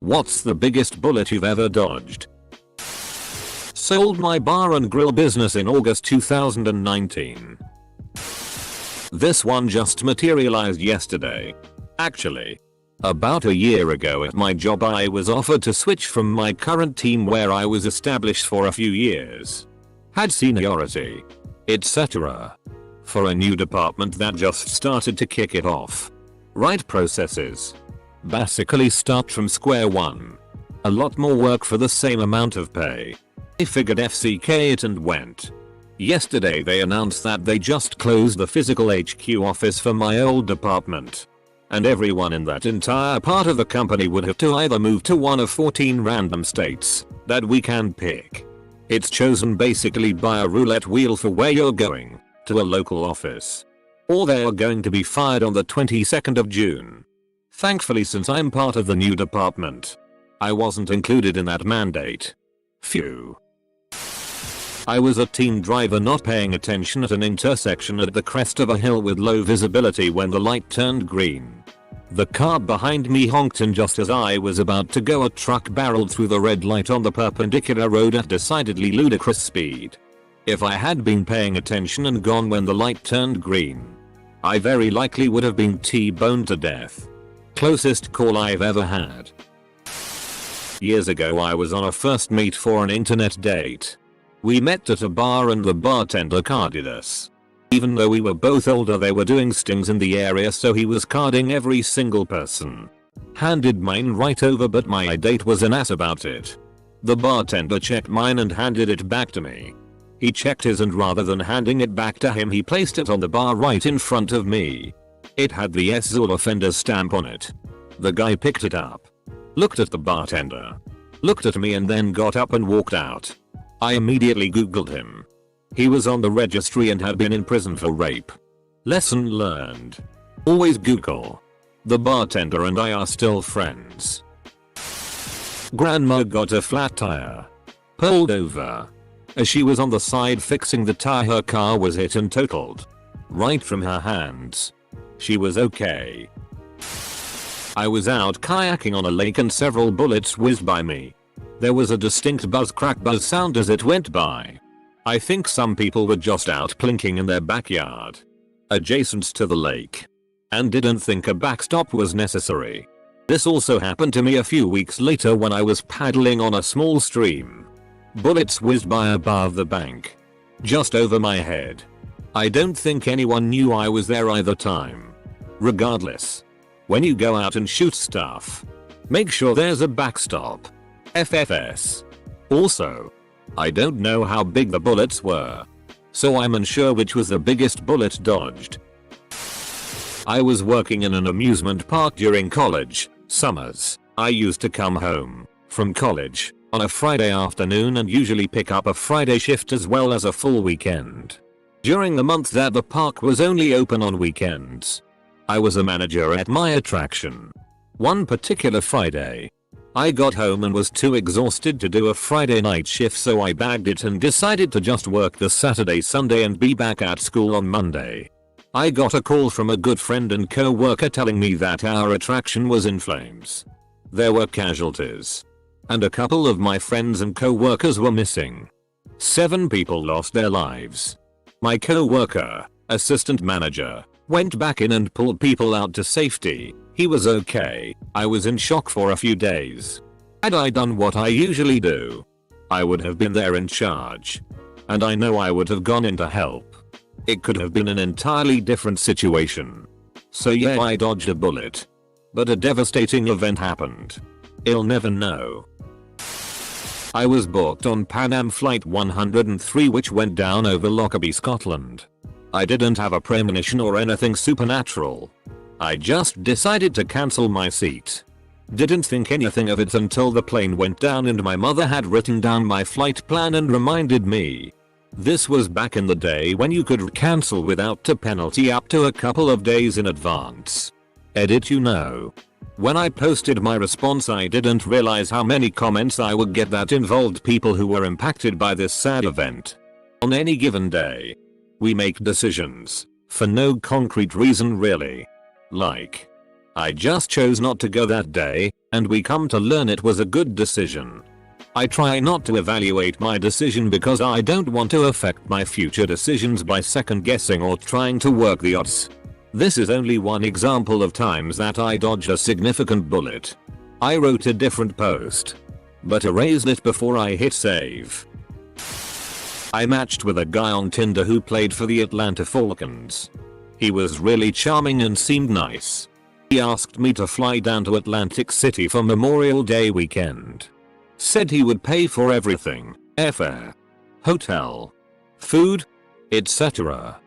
What's the biggest bullet you've ever dodged? Sold my bar and grill business in August 2019. This one just materialized yesterday. Actually, about a year ago at my job I was offered to switch from my current team where I was established for a few years, had seniority, etc., for a new department that just started to kick it off. Right processes. Basically start from square one. A lot more work for the same amount of pay. I figured FCK it and went. Yesterday they announced that they just closed the physical HQ office for my old department. And everyone in that entire part of the company would have to either move to one of 14 random states that we can pick. It's chosen basically by a roulette wheel for where you're going, to a local office. Or they are going to be fired on the 22nd of June. Thankfully, since I'm part of the new department, I wasn't included in that mandate. Phew. I was a teen driver not paying attention at an intersection at the crest of a hill with low visibility when the light turned green. The car behind me honked, and just as I was about to go, a truck barreled through the red light on the perpendicular road at decidedly ludicrous speed. If I had been paying attention and gone when the light turned green, I very likely would have been T-boned to death. Closest call I've ever had. Years ago I was on a first meet for an internet date. We met at a bar and the bartender carded us. Even though we were both older, they were doing stings in the area, so he was carding every single person. Handed mine right over, but my date was an ass about it. The bartender checked mine and handed it back to me. He checked his, and rather than handing it back to him, he placed it on the bar right in front of me. It had the SZUL offender stamp on it. The guy picked it up, looked at the bartender, looked at me, and then got up and walked out. I immediately googled him. He was on the registry and had been in prison for rape. Lesson learned. Always Google. The bartender and I are still friends. Grandma got a flat tire. Pulled over. As she was on the side fixing the tire, her car was hit and totaled. Right from her hands. She was okay. I was out kayaking on a lake and several bullets whizzed by me. There was a distinct crack buzz sound as it went by. I think some people were just out plinking in their backyard, adjacent to the lake, and didn't think a backstop was necessary. This also happened to me a few weeks later when I was paddling on a small stream. Bullets whizzed by above the bank, just over my head. I don't think anyone knew I was there either time. Regardless, when you go out and shoot stuff, make sure there's a backstop. FFS. Also, I don't know how big the bullets were, so I'm unsure which was the biggest bullet dodged. I was working in an amusement park during college summers. I used to come home from college on a Friday afternoon and usually pick up a Friday shift as well as a full weekend. During the month that the park was only open on weekends, I was a manager at my attraction. One particular Friday, I got home and was too exhausted to do a Friday night shift, so I bagged it and decided to just work the Saturday, Sunday and be back at school on Monday. I got a call from a good friend and co-worker telling me that our attraction was in flames. There were casualties, and a couple of my friends and co-workers were missing. 7 people lost their lives. My co-worker, assistant manager, went back in and pulled people out to safety. He was okay. I was in shock for a few days. Had I done what I usually do, I would have been there in charge. And I know I would have gone in to help. It could have been an entirely different situation. So yeah, I dodged a bullet. But a devastating event happened. I'll never know. I was booked on Pan Am Flight 103, which went down over Lockerbie, Scotland. I didn't have a premonition or anything supernatural. I just decided to cancel my seat. Didn't think anything of it until the plane went down and my mother had written down my flight plan and reminded me. This was back in the day when you could cancel without a penalty up to a couple of days in advance. Edit, you know. When I posted my response, I didn't realize how many comments I would get that involved people who were impacted by this sad event. On any given day, we make decisions for no concrete reason really. Like, I just chose not to go that day, and we come to learn it was a good decision. I try not to evaluate my decision because I don't want to affect my future decisions by second guessing or trying to work the odds. This is only one example of times that I dodged a significant bullet. I wrote a different post, but erased it before I hit save. I matched with a guy on Tinder who played for the Atlanta Falcons. He was really charming and seemed nice. He asked me to fly down to Atlantic City for Memorial Day weekend. Said he would pay for everything, airfare, hotel, food, etc.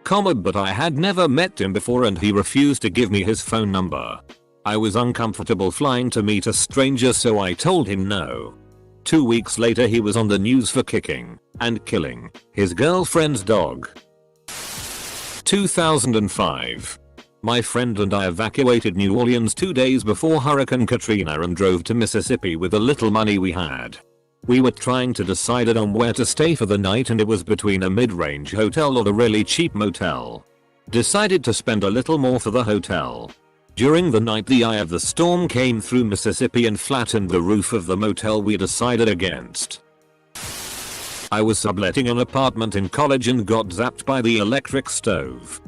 But I had never met him before and he refused to give me his phone number. I was uncomfortable flying to meet a stranger, so I told him no. 2 weeks later he was on the news for kicking and killing his girlfriend's dog. 2005. My friend and I evacuated New Orleans 2 days before Hurricane Katrina and drove to Mississippi with the little money we had. We were trying to decide on where to stay for the night and it was between a mid-range hotel or a really cheap motel. Decided to spend a little more for the hotel. During the night the eye of the storm came through Mississippi and flattened the roof of the motel we decided against. I was subletting an apartment in college and got zapped by the electric stove.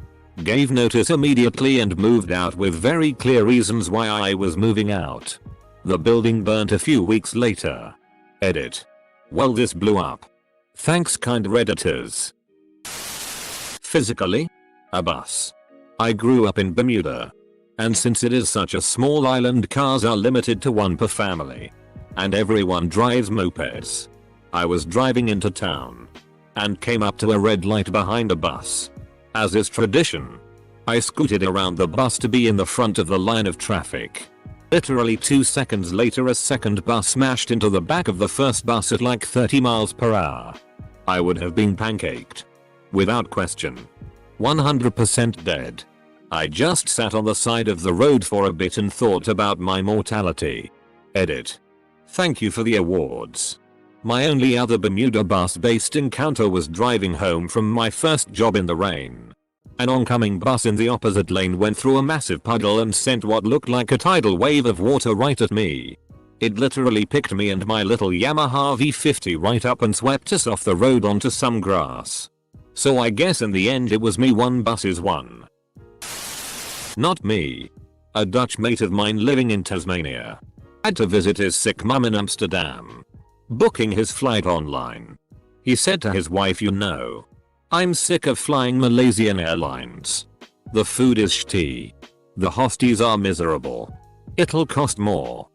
Gave notice immediately and moved out with very clear reasons why I was moving out. The building burnt a few weeks later. Edit. Well, this blew up. Thanks, kind Redditors. Physically? A bus. I grew up in Bermuda. And since it is such a small island, cars are limited to one per family. And everyone drives mopeds. I was driving into town and came up to a red light behind a bus. As is tradition, I scooted around the bus to be in the front of the line of traffic. Literally 2 seconds later a second bus smashed into the back of the first bus at like 30 miles per hour. I would have been pancaked. Without question. 100% dead. I just sat on the side of the road for a bit and thought about my mortality. Edit. Thank you for the awards. My only other Bermuda bus-based encounter was driving home from my first job in the rain. An oncoming bus in the opposite lane went through a massive puddle and sent what looked like a tidal wave of water right at me. It literally picked me and my little Yamaha V50 right up and swept us off the road onto some grass. So I guess in the end it was me. One bus is one. Not me. A Dutch mate of mine living in Tasmania had to visit his sick mum in Amsterdam. Booking his flight online. He said to his wife, "You know, I'm sick of flying Malaysian Airlines. The food is shitty. The hosties are miserable. It'll cost more.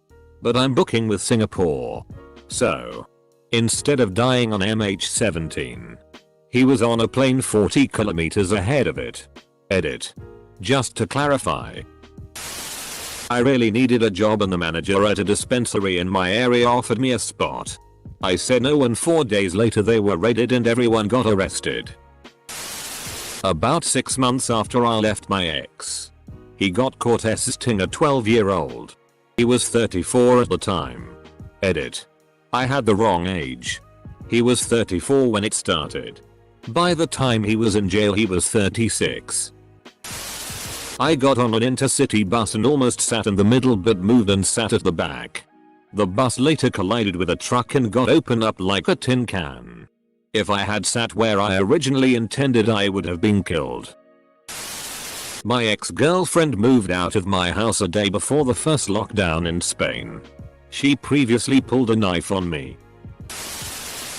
But I'm booking with Singapore." So, instead of dying on MH17, he was on a plane 40 kilometers ahead of it. Edit. Just to clarify. I really needed a job and the manager at a dispensary in my area offered me a spot. I said no and 4 days later they were raided and everyone got arrested. About 6 months after I left my ex, he got caught assisting a 12-year-old. He was 34 at the time. Edit. I had the wrong age. He was 34 when it started. By the time he was in jail he was 36. I got on an intercity bus and almost sat in the middle but moved and sat at the back. The bus later collided with a truck and got opened up like a tin can. If I had sat where I originally intended I would have been killed. My ex-girlfriend moved out of my house a day before the first lockdown in Spain. She previously pulled a knife on me.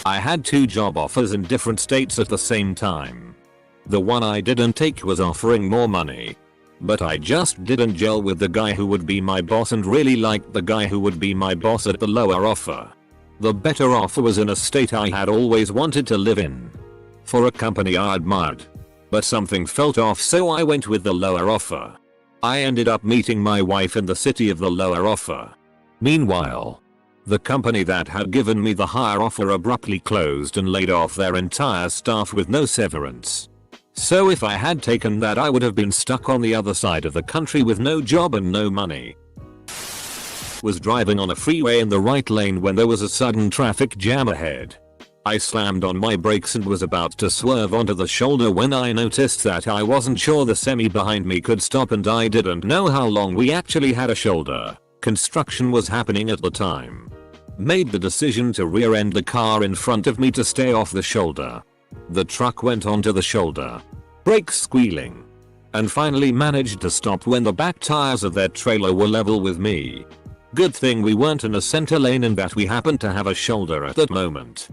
I had 2 job offers in different states at the same time. The one I didn't take was offering more money. But I just didn't gel with the guy who would be my boss and really liked the guy who would be my boss at the lower offer. The better offer was in a state I had always wanted to live in. For a company I admired. But something felt off so I went with the lower offer. I ended up meeting my wife in the city of the lower offer. Meanwhile, the company that had given me the higher offer abruptly closed and laid off their entire staff with no severance. So if I had taken that I would have been stuck on the other side of the country with no job and no money. Was driving on a freeway in the right lane when there was a sudden traffic jam ahead. I slammed on my brakes and was about to swerve onto the shoulder when I noticed that I wasn't sure the semi behind me could stop, and I didn't know how long we actually had a shoulder. Construction was happening at the time. Made the decision to rear-end the car in front of me to stay off the shoulder. The truck went onto the shoulder, brakes squealing, and finally managed to stop when the back tires of their trailer were level with me. Good thing we weren't in a center lane and that we happened to have a shoulder at that moment.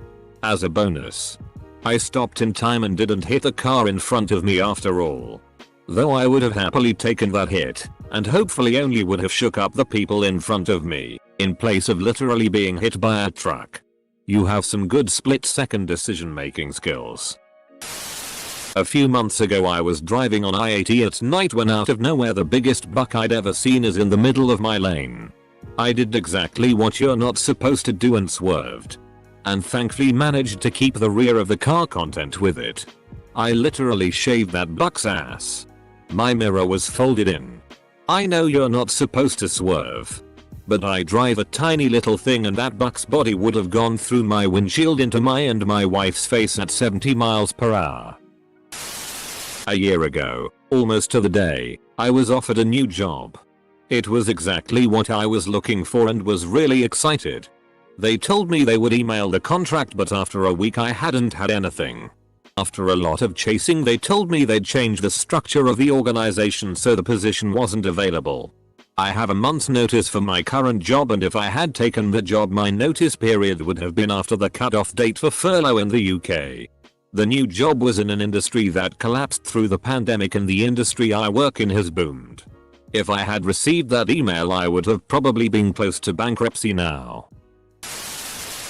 As a bonus, I stopped in time and didn't hit the car in front of me after all. Though I would have happily taken that hit, and hopefully only would have shook up the people in front of me, in place of literally being hit by a truck. You have some good split-second decision-making skills. A few months ago I was driving on I-80 at night when out of nowhere the biggest buck I'd ever seen is in the middle of my lane. I did exactly what you're not supposed to do and swerved. And thankfully managed to keep the rear of the car content with it. I literally shaved that buck's ass. My mirror was folded in. I know you're not supposed to swerve, but I drive a tiny little thing and that buck's body would have gone through my windshield into my and my wife's face at 70 miles per hour. A year ago, almost to the day, I was offered a new job. It was exactly what I was looking for and was really excited. They told me they would email the contract, but after a week I hadn't had anything. After a lot of chasing they told me they'd change the structure of the organization so the position wasn't available. I have a month's notice for my current job, and if I had taken the job my notice period would have been after the cutoff date for furlough in the UK. The new job was in an industry that collapsed through the pandemic and the industry I work in has boomed. If I had received that email I would have probably been close to bankruptcy now.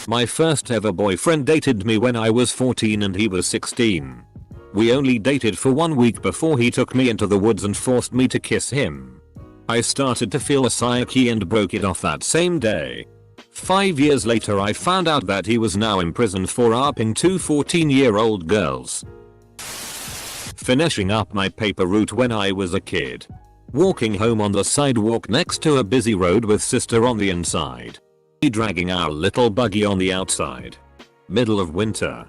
My first ever boyfriend dated me when I was 14 and he was 16. We only dated for 1 week before he took me into the woods and forced me to kiss him. I started to feel a psyche and broke it off that same day. 5 years later I found out that he was now in prison for raping 2 14-year-old girls. Finishing up my paper route when I was a kid. Walking home on the sidewalk next to a busy road with sister on the inside. Dragging our little buggy on the outside. Middle of winter.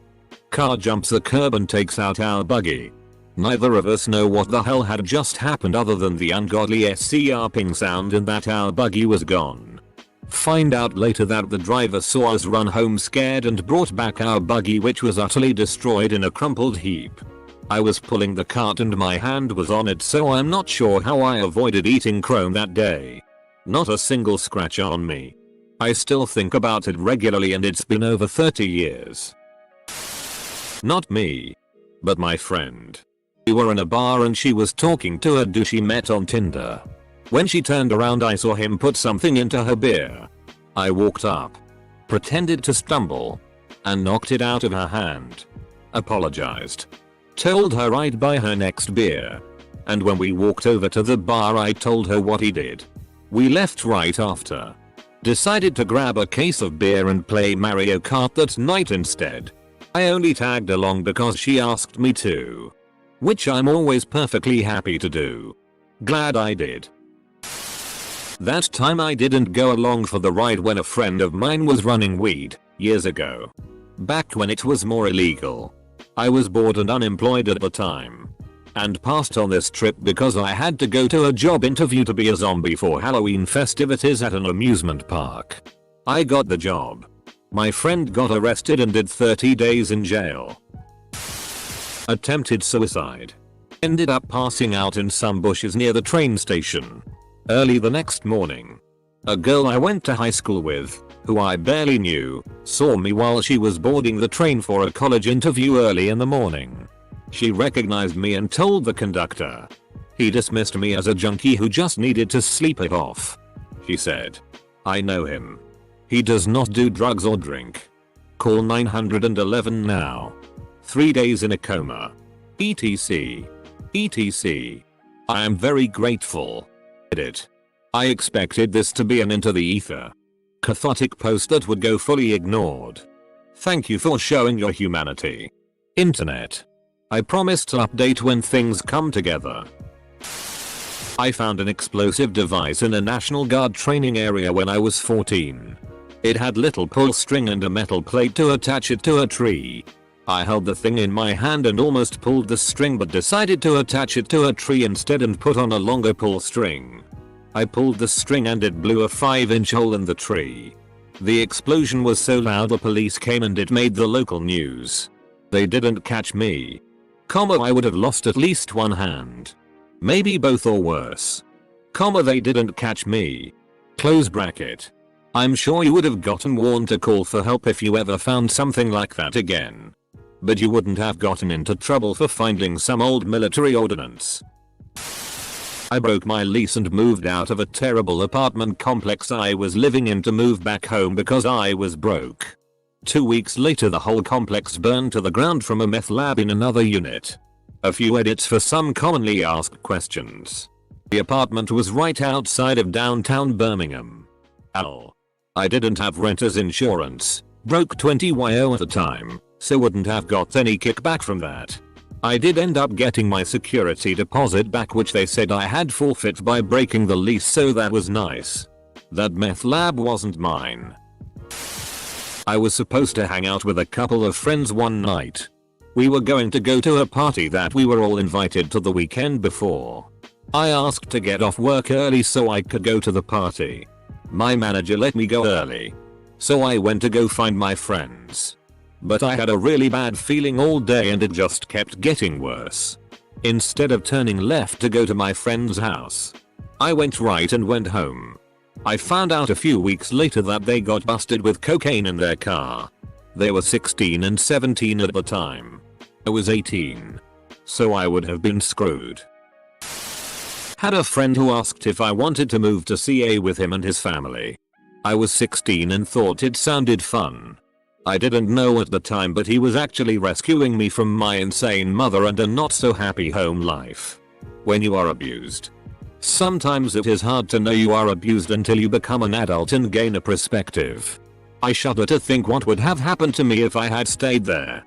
Car jumps the curb and takes out our buggy. Neither of us know what the hell had just happened other than the ungodly SCRping sound and that our buggy was gone. Find out later that the driver saw us run home scared and brought back our buggy, which was utterly destroyed in a crumpled heap. I was pulling the cart and my hand was on it, so I'm not sure how I avoided eating chrome that day. Not a single scratch on me. I still think about it regularly and it's been over 30 years. Not me, but my friend. We were in a bar and she was talking to a dude she met on Tinder. When she turned around I saw him put something into her beer. I walked up, pretended to stumble, and knocked it out of her hand. Apologized. Told her I'd buy her next beer. And when we walked over to the bar I told her what he did. We left right after. Decided to grab a case of beer and play Mario Kart that night instead. I only tagged along because she asked me to. Which I'm always perfectly happy to do. Glad I did. That time I didn't go along for the ride when a friend of mine was running weed, years ago. Back when it was more illegal. I was bored and unemployed at the time. And passed on this trip because I had to go to a job interview to be a zombie for Halloween festivities at an amusement park. I got the job. My friend got arrested and did 30 days in jail. Attempted suicide. Ended up passing out in some bushes near the train station. Early the next morning. A girl I went to high school with, who I barely knew, saw me while she was boarding the train for a college interview early in the morning. She recognized me and told the conductor. He dismissed me as a junkie who just needed to sleep it off. She said, "I know him. He does not do drugs or drink. Call 911 now. 3 days in a coma. etc. etc. I am very grateful." Edit. I expected this to be an into the ether, cathartic post that would go fully ignored. Thank you for showing your humanity. Internet. I promise to update when things come together. I found an explosive device in a National Guard training area when I was 14. It had little pull string and a metal plate to attach it to a tree. I held the thing in my hand and almost pulled the string but decided to attach it to a tree instead and put on a longer pull string. I pulled the string and it blew a 5-inch hole in the tree. The explosion was so loud the police came and it made the local news. They didn't catch me. I would have lost at least one hand. Maybe both or worse. They didn't catch me. Close bracket. I'm sure you would have gotten warned to call for help if you ever found something like that again. But you wouldn't have gotten into trouble for finding some old military ordnance. I broke my lease and moved out of a terrible apartment complex I was living in to move back home because I was broke. 2 weeks later the whole complex burned to the ground from a meth lab in another unit. A few edits for some commonly asked questions. The apartment was right outside of downtown Birmingham. I didn't have renter's insurance, broke 20yo at the time, so wouldn't have got any kickback from that. I did end up getting my security deposit back which they said I had forfeit by breaking the lease, so that was nice. That meth lab wasn't mine. I was supposed to hang out with a couple of friends one night. We were going to go to a party that we were all invited to the weekend before. I asked to get off work early so I could go to the party. My manager let me go early. So I went to go find my friends. But I had a really bad feeling all day and it just kept getting worse. Instead of turning left to go to my friend's house, I went right and went home. I found out a few weeks later that they got busted with cocaine in their car. They were 16 and 17 at the time. I was 18. So I would have been screwed. Had a friend who asked if I wanted to move to CA with him and his family. I was 16 and thought it sounded fun. I didn't know at the time, but he was actually rescuing me from my insane mother and a not so happy home life. When you are abused, sometimes it is hard to know you are abused until you become an adult and gain a perspective. I shudder to think what would have happened to me if I had stayed there.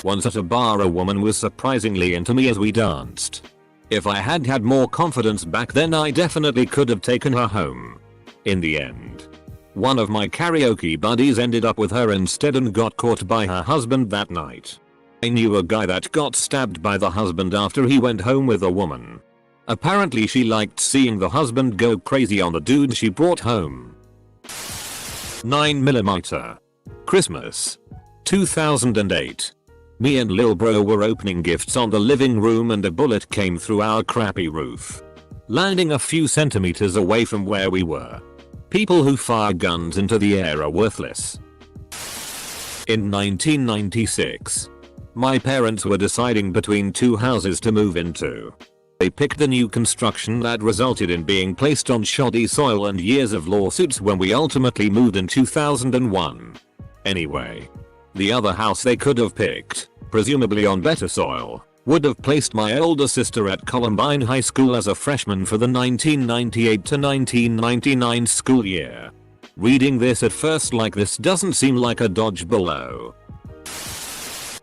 Once at a bar a woman was surprisingly into me as we danced. If I had had more confidence back then I definitely could have taken her home. In the end, one of my karaoke buddies ended up with her instead and got caught by her husband that night. I knew a guy that got stabbed by the husband after he went home with a woman. Apparently she liked seeing the husband go crazy on the dude she brought home. 9mm. Christmas. 2008. Me and lil bro were opening gifts on the living room and a bullet came through our crappy roof, landing a few centimeters away from where we were. People who fire guns into the air are worthless. In 1996, my parents were deciding between two houses to move into. They picked the new construction that resulted in being placed on shoddy soil and years of lawsuits when we ultimately moved in 2001. Anyway, the other house they could have picked, presumably on better soil, would have placed my older sister at Columbine High School as a freshman for the 1998 to 1999 school year. Reading this at first like this doesn't seem like a dodge blow.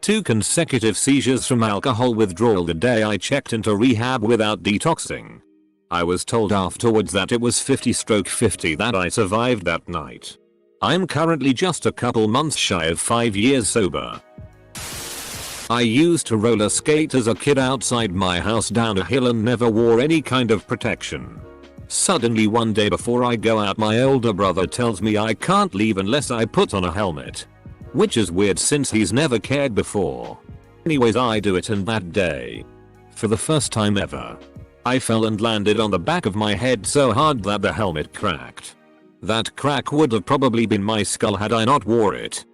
2 consecutive seizures from alcohol withdrawal the day I checked into rehab without detoxing. I was told afterwards that it was 50/50 that I survived that night. I'm currently just a couple months shy of 5 years sober. I used to roller skate as a kid outside my house down a hill and never wore any kind of protection. Suddenly one day before I go out my older brother tells me I can't leave unless I put on a helmet. Which is weird since he's never cared before. Anyways I do it, and that day, for the first time ever, I fell and landed on the back of my head so hard that the helmet cracked. That crack would have probably been my skull had I not wore it.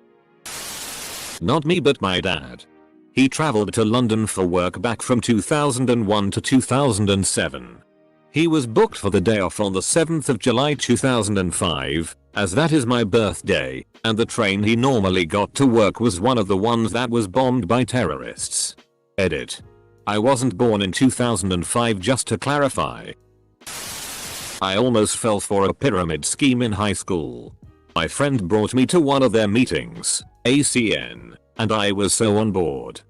Not me but my dad. He traveled to London for work back from 2001 to 2007. He was booked for the day off on the 7th of July 2005, as that is my birthday, and the train he normally got to work was one of the ones that was bombed by terrorists. Edit. I wasn't born in 2005, just to clarify. I almost fell for a pyramid scheme in high school. My friend brought me to one of their meetings, ACN, and I was so on board.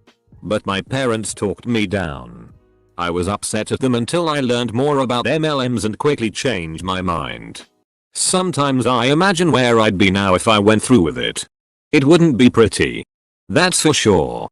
But my parents talked me down. I was upset at them until I learned more about MLMs and quickly changed my mind. Sometimes I imagine where I'd be now if I went through with it. It wouldn't be pretty. That's for sure.